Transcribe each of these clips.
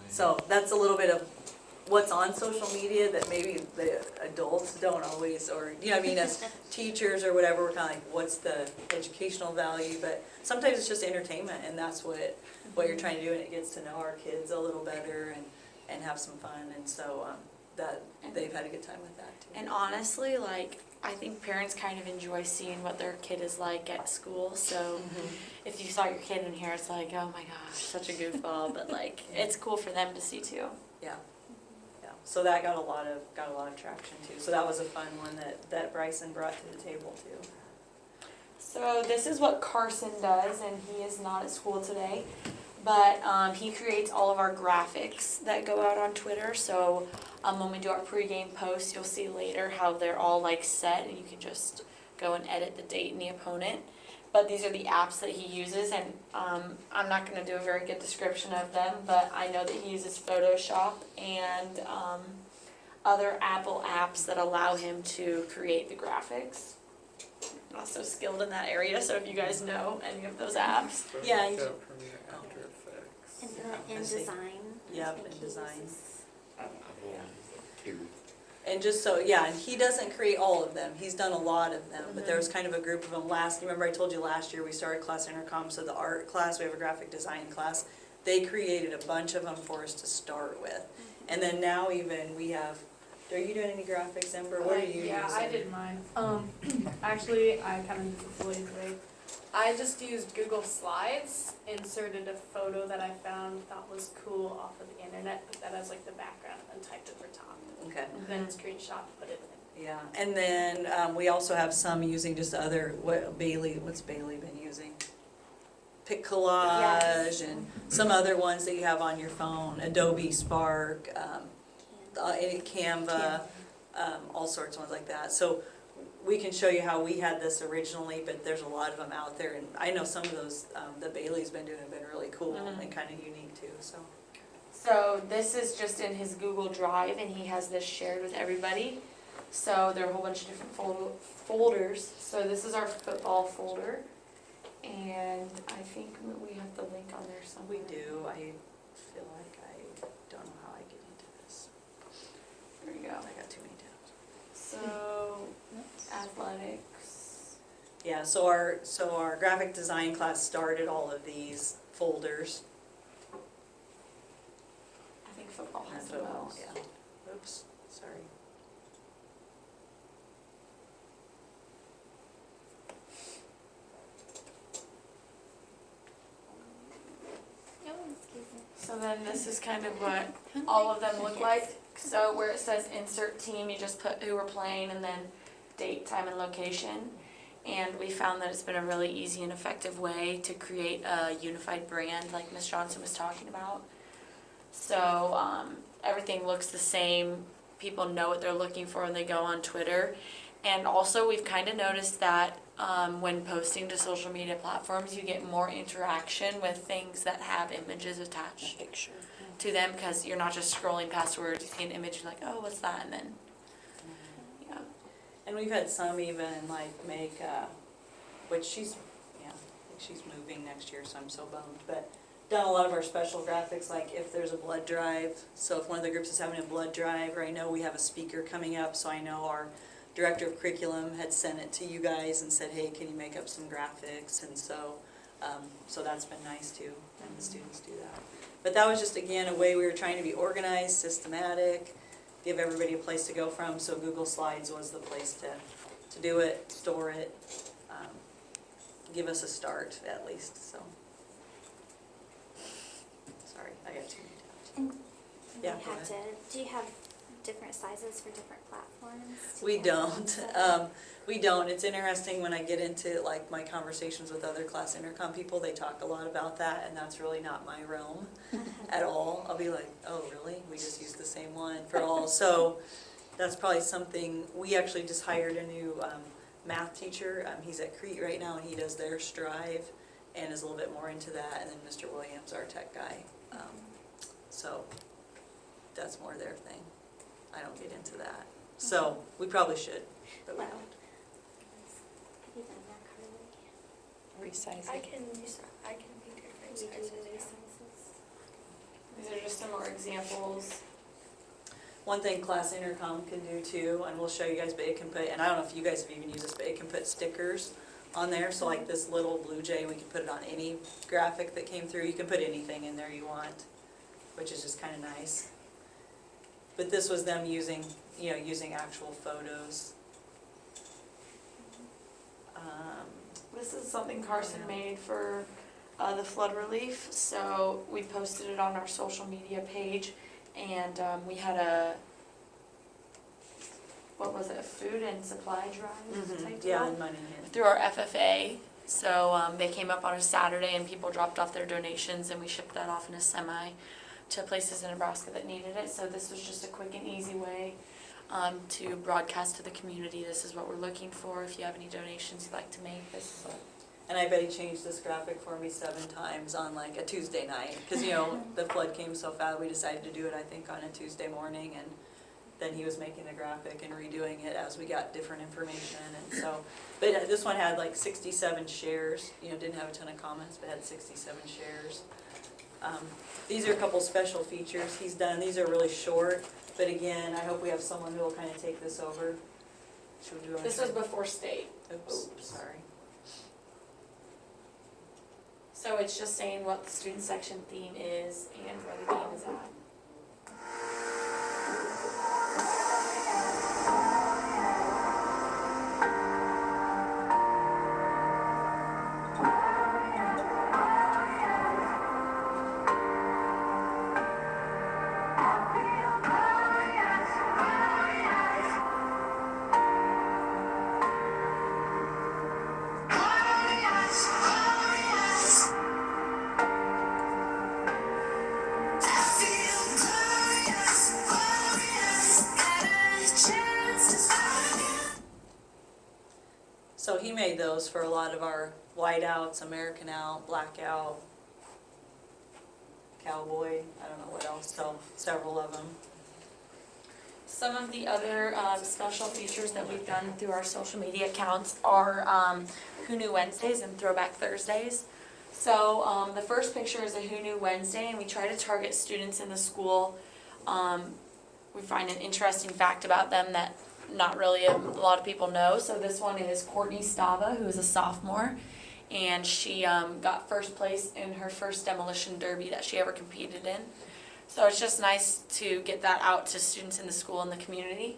So that's a little bit of what's on social media that maybe the adults don't always, or, you know what I mean, as teachers or whatever, we're kind of like, what's the educational value? But sometimes it's just entertainment, and that's what you're trying to do, and it gets to know our kids a little better and have some fun, and so that they've had a good time with that too. And honestly, like, I think parents kind of enjoy seeing what their kid is like at school, so if you saw your kid in here, it's like, oh my gosh, such a goofball, but like, it's cool for them to see too. Yeah. Yeah. So that got a lot of traction too. So that was a fun one that Bryson brought to the table too. So this is what Carson does, and he is not at school today, but he creates all of our graphics that go out on Twitter. So when we do our pregame posts, you'll see later how they're all like set, and you can just go and edit the date and the opponent. But these are the apps that he uses, and I'm not going to do a very good description of them, but I know that he uses Photoshop and other Apple apps that allow him to create the graphics. I'm not so skilled in that area, so if you guys know any of those apps. Yeah, and Photoshop, Premiere, After Effects. And design. Yep, I think and he design. uses. I've only used And just so, yeah, and he doesn't create all of them. He's done a lot of them, but there was kind of a group of them remember I told you last year we started class intercom, so the art class, we have a graphic design class. They created a bunch of them for us to start with. And then now even we have, are you doing any graphics, Ember? What are you Yeah, using? I did mine. Actually, I kind of used it the lazy way. I just used Google Slides, inserted a photo that I found thought was cool off of the internet, put that as like the background, and then typed over top. Okay. And then screenshot, put it in. Yeah, and then we also have some using just other, what's Bailey been using? Pic Collage and some other ones that you have on your phone, Adobe Spark, Canva, all sorts of ones like that. So we can show you how we had this originally, but there's a lot of them out there, and I know some of those that Bailey's been doing have been really cool and kind of unique too, so. So this is just in his Google Drive, and he has this shared with everybody. So there are a whole bunch of different folders. So this is our football folder, and I think we have the link on there somewhere. We do. I feel like I don't know how I get into this. There we go. I got too many tabs. So athletics. Yeah, so our graphic design class started all of these folders. I think football has the Football, most. yeah. Oops, sorry. Oh, excuse me. So then this is kind of what all of them look like. So where it says insert team, you just put who we're playing and then date, time, and location. And we found that it's been a really easy and effective way to create a unified brand like Ms. Johnson was talking about. So everything looks the same. People know what they're looking for when they go on Twitter. And also we've kind of noticed that when posting to social media platforms, you get more interaction with things that have images attached to them, because you're not just scrolling past words, you see an image, you're like, oh, what's that? And then, yeah. And we've had some even like make, which she's, yeah, I think she's moving next year, so I'm so bummed, but done a lot of our special graphics, like if there's a blood drive, so if one of the groups is having a blood drive, or I know we have a speaker coming up, so I know our director of curriculum had sent it to you guys and said, hey, can you make up some graphics? And so, so that's been nice too, and the students do that. But that was just, again, a way we were trying to be organized, systematic, give everybody a place to go from, so Google Slides was the place to do it, store it, give us a start at least, so. Sorry, I got too many tabs. And Yeah, we go had to, do you have different sizes for different platforms? We don't. We don't. It's interesting when I get into like my conversations with other class intercom people, they talk a lot about that, and that's really not my realm at all. I'll be like, oh really? We just use the same one for all. So that's probably something, we actually just hired a new math teacher. He's at Crete right now, and he does their Strive and is a little bit more into that, and then Mr. Williams, our tech guy. So that's more their thing. I don't get into that. So we probably should, but we Well, don't. have you done that, Carly? Resize I it. can do different You do sizes. the Yeah. resizes? These are just some more examples. One thing class intercom can do too, and we'll show you guys, but it can put, and I don't know if you guys have even used this, but it can put stickers on there. So like this little blue jay, we can put it on any graphic that came through. You can put anything in there you want, which is just kind of nice. But this was them using, using actual photos. This is something Carson made for the flood relief. So we posted it on our social media page, and we had a food and supply drive type Yeah, deal and money. through our FFA. So they came up on a Saturday, and people dropped off their donations, and we shipped that off in a semi to places in Nebraska that needed it. So this was just a quick and easy way to broadcast to the community. This is what we're looking for. If you have any donations you'd like to make, this is what. And I bet he changed this graphic for me 7 times on like a Tuesday night. Because, the flood came so fast, we decided to do it, I think, on a Tuesday morning. And then he was making the graphic and redoing it as we got different information. And so, but this one had like 67 shares. Didn't have a ton of comments, but had 67 shares. These are a couple special features he's done. These are really short. But again, I hope we have someone who will kind of take this over. Should we do This was before state. Oops, sorry. So it's just saying what the student section theme is and where the game is at. So he made those for a lot of our whiteouts, American Out, Blackout, Cowboy, I don't know what else, so several of them. Some of the other special features that we've done through our social media accounts are Who Knew Wednesdays and Throwback Thursdays. So the first picture is a Who Knew Wednesday, and we try to target students in the school. We find an interesting fact about them that not really a lot of people know. So this one is Courtney Stava, who is a sophomore, and she got first place in her first demolition derby that she ever competed in. So it's just nice to get that out to students in the school and the community.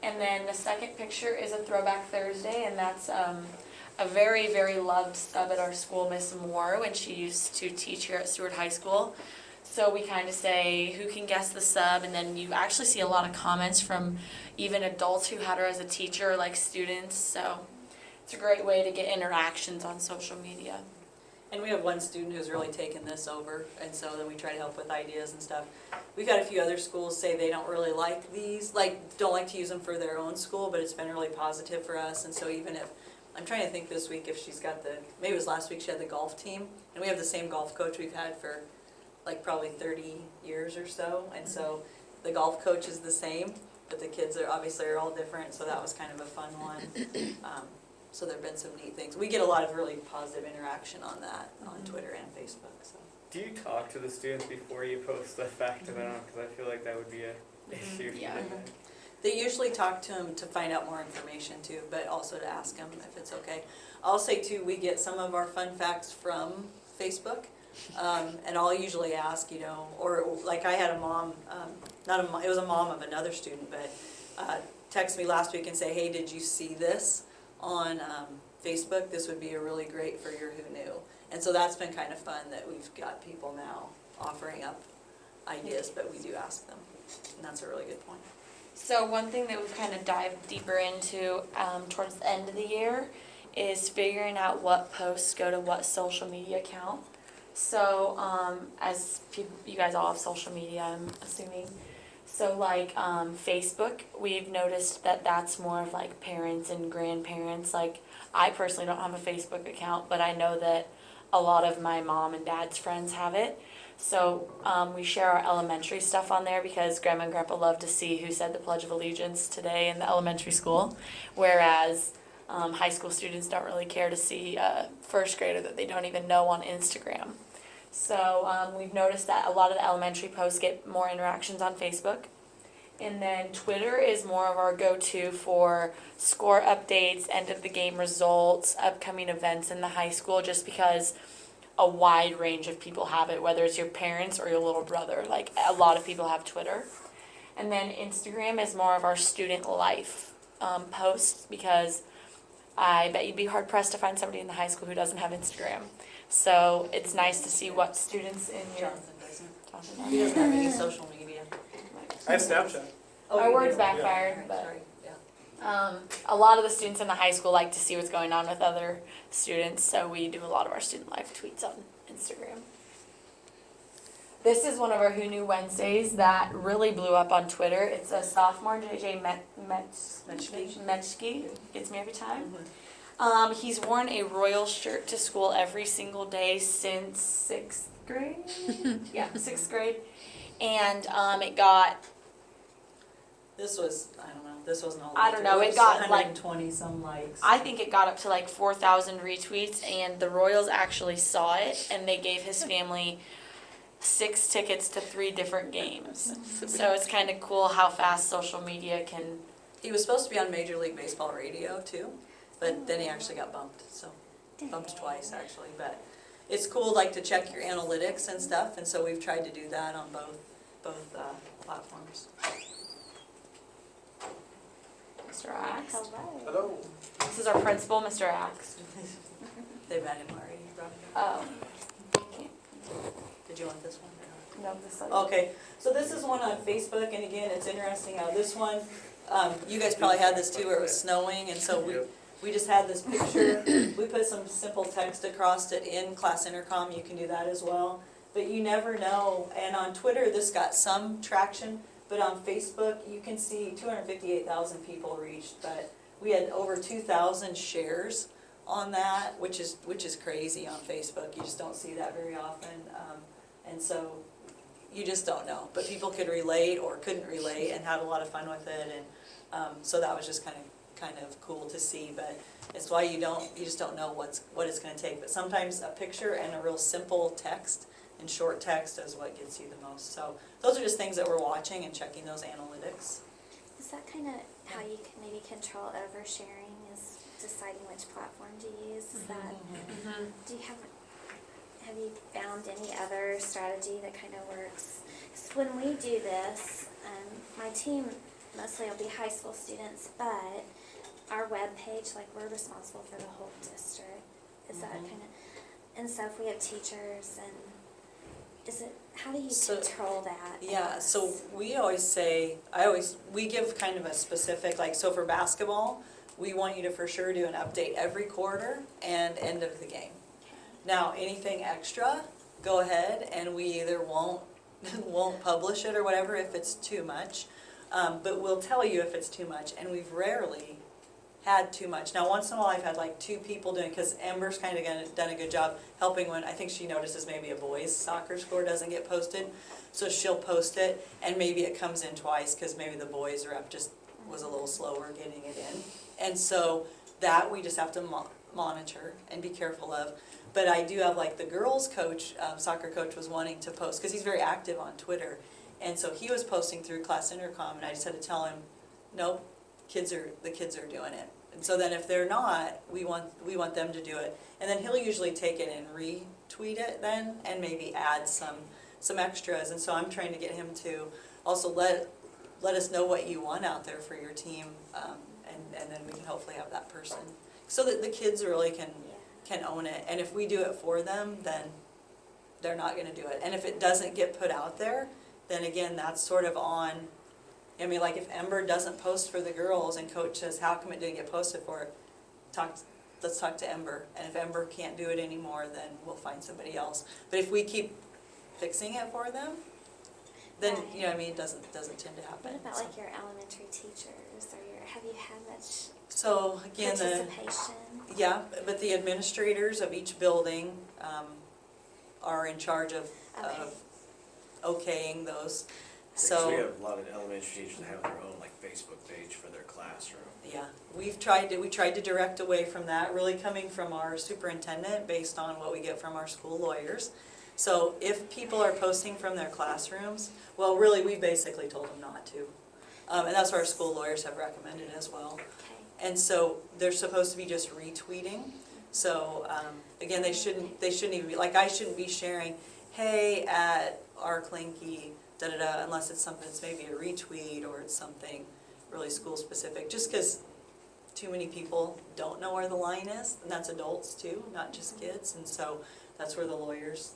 And then the second picture is a Throwback Thursday, and that's a very, very loved sub at our school, Miss Moore, when she used to teach here at Seward High School. So we kind of say, who can guess the sub? And then you actually see a lot of comments from even adults who had her as a teacher, like students. So it's a great way to get interactions on social media. And we have one student who's really taken this over, and so then we try to help with ideas and stuff. We've had a few other schools say they don't really like these, don't like to use them for their own school, but it's been really positive for us. And so even if, I'm trying to think this week if she's got maybe it was last week she had the golf team, and we have the same golf coach we've had for probably 30 years or so. And so the golf coach is the same, but the kids are all different, so that was kind of a fun one. So there have been some neat things. We get a lot of really positive interaction on that on Twitter and Facebook. So. Do you talk to the students before you post the fact to them? Because I feel like that would be an issue. Yeah. They usually talk to them to find out more information too, but also to ask them if it's okay. I'll say too, we get some of our fun facts from Facebook, and I'll usually ask, or like I had a mom, it was a mom of another student, but text me last week and say, hey, did you see this on Facebook? This would be a really great for your Who Knew. And so that's been kind of fun that we've got people now offering up ideas, but we do ask them, and that's a really good point. So one thing that we've kind of dived deeper into towards the end of the year is figuring out what posts go to what social media account. So as people, you guys all have social media, I'm assuming. So Facebook, we've noticed that that's more of parents and grandparents. I personally don't have a Facebook account, but I know that a lot of my mom and dad's friends have it. So we share our elementary stuff on there because Grandma and Grandpa love to see who said the Pledge of Allegiance today in the elementary school, whereas high school students don't really care to see a first grader that they don't even know on Instagram. So we've noticed that a lot of the elementary posts get more interactions on Facebook. And then Twitter is more of our go-to for score updates, end of the game results, upcoming events in the high school, just because a wide range of people have it, whether it's your parents or your little brother. Like, a lot of people have Twitter. And then Instagram is more of our student life posts, because I bet you'd be hard pressed to find somebody in the high school who doesn't have Instagram. So it's nice to see what students in your Jonathan doesn't. Jonathan, He doesn't have any social media. I have Snapchat. Oh, our you words do? backfired, Alright, but sorry, yeah. a lot of the students in the high school like to see what's going on with other students, so we do a lot of our student life tweets on Instagram. This is one of our Who Knew Wednesdays that really blew up on Twitter. It's a sophomore, JJ Metschke, gets me every time. He's worn a Royal shirt to school every single day since 6th grade. Yeah, 6th grade. And it got, This was, I don't know, this wasn't all. I don't know, it got, like, 120 some likes. I think it got up to like 4,000 retweets, and the Royals actually saw it, and they gave his family 6 tickets to 3 different games. So it's kind of cool how fast social media can. He was supposed to be on Major League Baseball radio too, but then he actually got bumped, so bumped twice actually. But it's cool, like, to check your analytics and stuff, and so we've tried to do that on both platforms. Mr. Axe. Hello. Hello. This is our principal, Mr. Axe. They've had him already. You brought him up. Did you want this one? No, this one. Okay, so this is one on Facebook, and again, it's interesting how this one, you guys probably had this too, where it was snowing, and so we just had this picture. We put some simple text across it in class intercom, you can do that as well. But you never know, and on Twitter, this got some traction, but on Facebook, you can see 258,000 people reached, but we had over 2,000 shares on that, which is crazy on Facebook. You just don't see that very often, and so you just don't know. But people could relate or couldn't relate and had a lot of fun with it, and so that was just kind of cool to see. But it's why you just don't know what it's going to take. But sometimes a picture and a real simple text and short text is what gets you the most. So those are just things that we're watching and checking those analytics. Is that kind of how you can maybe control oversharing, is deciding which platform to use? Is that, do you have you found any other strategy that kind of works? 'Cause when we do this, my team mostly will be high school students, but our web page, like, we're responsible for the whole district. Is that kind of, and so if we have teachers, and how do you control that? Yeah, so we always say, we give kind of a specific, like, so for basketball, we want you to for sure do an update every quarter and end of the game. Now, anything extra, go ahead, and we either won't publish it or whatever if it's too much, but we'll tell you if it's too much, and we've rarely had too much. Now, once in a while, I've had like 2 people doing, because Ember's kind of done a good job helping when I think she notices maybe a boys' soccer score doesn't get posted, so she'll post it, and maybe it comes in twice because maybe the boys rep just was a little slower getting it in, and so that we just have to monitor and be careful of. But I do have, like, the girls' coach, soccer coach, was wanting to post because he's very active on Twitter, and so he was posting through class intercom, and I just had to tell him, nope, the kids are doing it. And so then if they're not, we want them to do it. And then he'll usually take it and retweet it then, and maybe add some extras. And so I'm trying to get him to also let us know what you want out there for your team, and then we can hopefully have that person. So that the kids really can own it. And if we do it for them, then they're not gonna do it. And if it doesn't get put out there, then again, that's sort of on, I mean, like, if Ember doesn't post for the girls and coach says, how come it didn't get posted for it? Let's talk to Ember. And if Ember can't do it anymore, then we'll find somebody else. But if we keep fixing it for them, then, Right. you know what I mean, it doesn't tend to happen. What about, So- like, your elementary teachers, or have you had much So again, participation? yeah, but the administrators of each building are in charge of Okay. okaying those. So we So, have a lot of elementary teachers that have their own, like, Facebook page for their classroom. yeah, we tried to direct away from that, really coming from our superintendent based on what we get from our school lawyers. So if people are posting from their classrooms, well, really, we basically told them not to. And that's what our school lawyers have recommended as well. Okay. And so they're supposed to be just retweeting. So, again, they shouldn't even be, like, I shouldn't be sharing, hey, at our Clinky, da-da-da, unless it's something that's maybe a retweet or it's something really school-specific, just because too many people don't know where the line is, and that's adults too, not just kids, and so that's where the lawyers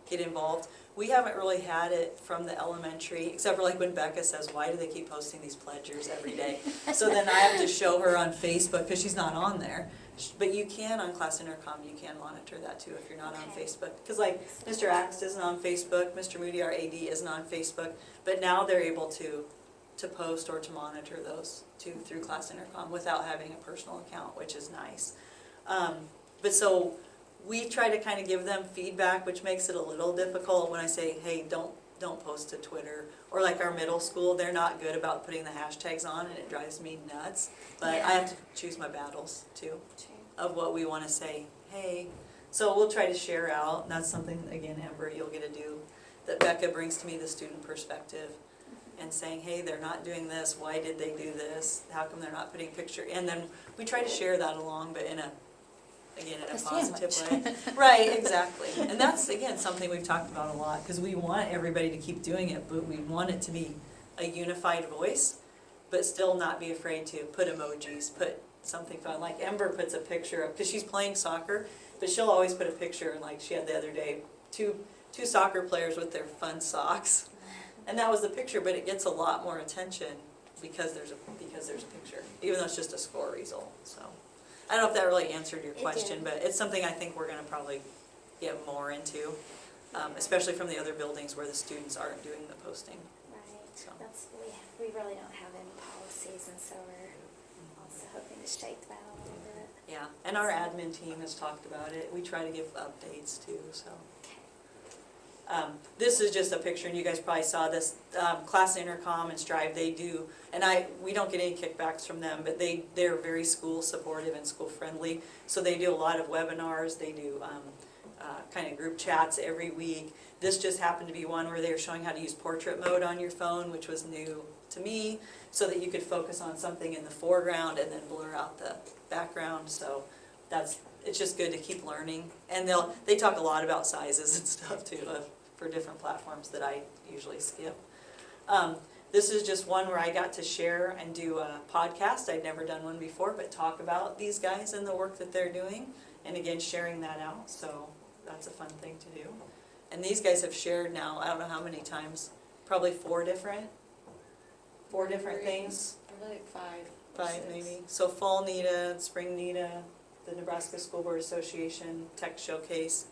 get involved. We haven't really had it from the elementary, except for like when Becca says, why do they keep posting these pledgers every day? So then I have to show her on Facebook, because she's not on there. But you can, on Class Intercom, you can monitor that too if you're not on Okay. Facebook. Because like Mr. Axt isn't on Facebook, Mr. Moody, our AD, isn't on Facebook, but now they're able to post or to monitor those through Class Intercom without having a personal account, which is nice. But so we try to kind of give them feedback, which makes it a little difficult when I say, hey, don't post to Twitter. Or like our middle school, they're not good about putting the hashtags on, and it drives me nuts. But I have to choose my battles too, True. of what we want to say, hey. So we'll try to share out, and that's something, again, Amber, you'll get to do, that Becca brings to me the student perspective and saying, hey, they're not doing this, why did they do this, how come they're not putting picture, and then we try to share that along, but in a positive way. Right, exactly. And that's, again, something we've talked about a lot, because we want everybody to keep doing it, but we want it to be a unified voice, but still not be afraid to put emojis, put something fun. Like Ember puts a picture of, because she's playing soccer, but she'll always put a picture, like she had the other day, two soccer players with their fun socks. And that was the picture, but it gets a lot more attention because there's a picture, even though it's just a score result, so. I don't know if that really answered your It question, did. but it's something I think we're gonna probably get more into, especially from the other buildings where the students aren't doing the posting. Right. So. We really don't have any policies, and so we're also hoping to shake that a little bit. Yeah, and our admin team has talked about it. We try to give updates too, so. Okay. This is just a picture, and you guys probably saw this, Class Intercom and Strive, they do, and we don't get any kickbacks from them, but they're very school supportive and school friendly, so they do a lot of webinars, they do kind of group chats every week. This just happened to be one where they were showing how to use portrait mode on your phone, which was new to me, so that you could focus on something in the foreground and then blur out the background, so it's just good to keep learning. And they talk a lot about sizes and stuff too, for different platforms that I usually skip. This is just one where I got to share and do a podcast. I'd never done one before, but talk about these guys and the work that they're doing. And again, sharing that out, so that's a fun thing to do. And these guys have shared now, I don't know how many times, probably four different things. Probably like 5 or 5 6. maybe. So fall NETA, spring NETA, the Nebraska School Board Association, Tech Showcase,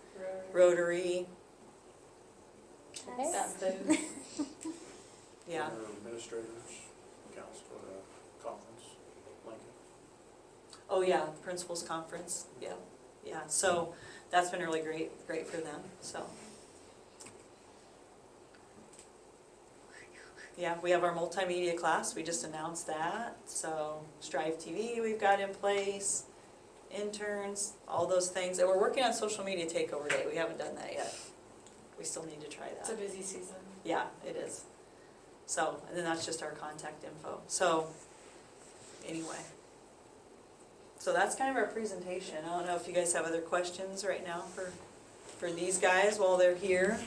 Rotary, Nice. yeah. Administrators, council, conference, Lincoln. Oh yeah, Principals Conference, yeah. So that's been really great for them, so. Yeah, we have our multimedia class, we just announced that, so Strive TV we've got in place, interns, all those things, and we're working on social media takeover day, we haven't done that yet. We still need to try It's a that. busy season. Yeah, it is. So, and then that's just our contact info, so, anyway. So that's kind of our presentation, I don't know if you guys have other questions right now for these guys while they're here.